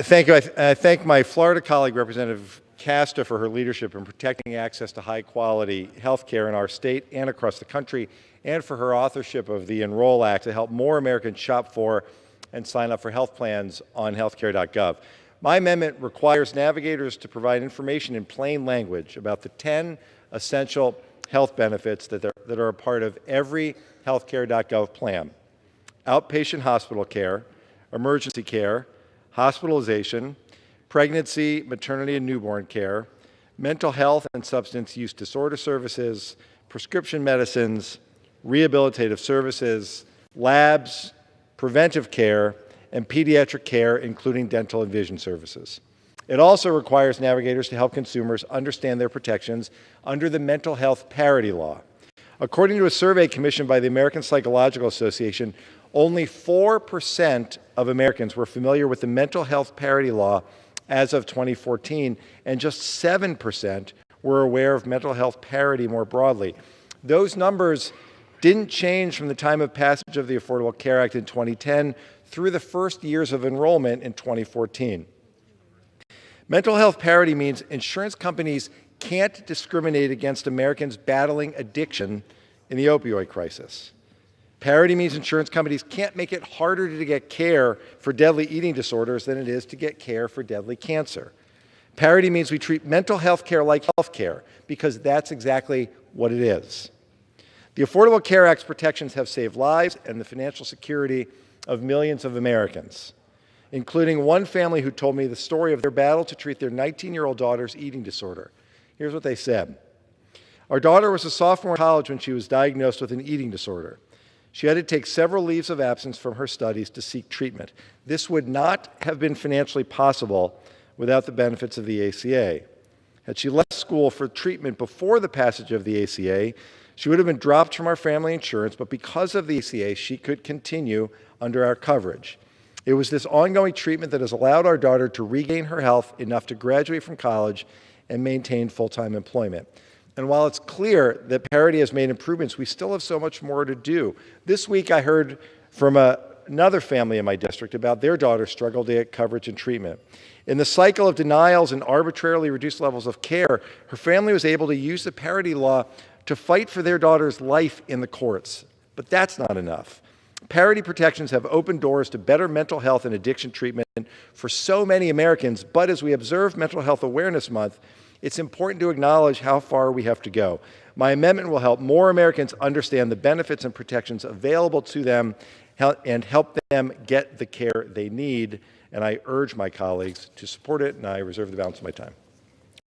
Thank you. I thank my Florida colleague, Representative Casta, for her leadership in protecting access to high-quality health care in our state and across the country, and for her authorship of the Enroll Act to help more Americans shop for and sign up for health plans on healthcare.gov. My amendment requires navigators to provide information in plain language about the 10 essential health benefits that are a part of every healthcare.gov plan: outpatient hospital care, emergency care, hospitalization, pregnancy, maternity and newborn care, mental health and substance use disorder services, prescription medicines, rehabilitative services, labs, preventive care, and pediatric care, including dental and vision services. It also requires navigators to help consumers understand their protections under the Mental Health Parity Law. According to a survey commissioned by the American Psychological Association, only 4% of Americans were familiar with the Mental Health Parity Law as of 2014, and just 7% were aware of mental health parity more broadly. Those numbers didn't change from the time of passage of the Affordable Care Act in 2010 through the first years of enrollment in 2014. Mental health parity means insurance companies can't discriminate against Americans battling addiction in the opioid crisis. Parity means insurance companies can't make it harder to get care for deadly eating disorders than it is to get care for deadly cancer. Parity means we treat mental health care like health care, because that's exactly what it is. The Affordable Care Act's protections have saved lives and the financial security of millions of Americans, including one family who told me the story of their battle to treat their 19-year-old daughter's eating disorder. Here's what they said. Our daughter was a sophomore in college when she was diagnosed with an eating disorder. She had to take several leaves of absence from her studies to seek treatment. This would not have been financially possible without the benefits of the ACA. Had she left school for treatment before the passage of the ACA, she would have been dropped from our family insurance, but because of the ACA, she could continue under our coverage. It was this ongoing treatment that has allowed our daughter to regain her health enough to graduate from college and maintain full-time employment. And while it's clear that parity has made improvements, we still have so much more to do. This week I heard from another family in my district about their daughter struggled to get coverage and treatment. In the cycle of denials and arbitrarily reduced levels of care, her family was able to use the parity law to fight for their daughter's life in the courts. But that's not enough. Parity protections have opened doors to better mental health and addiction treatment for so many Americans, but as we observe Mental Health Awareness Month, it's important to acknowledge how far we have to go. My amendment will help more Americans understand the benefits and protections available to them and help them get the care they need, and I urge my colleagues to support it, and I reserve the balance of my time.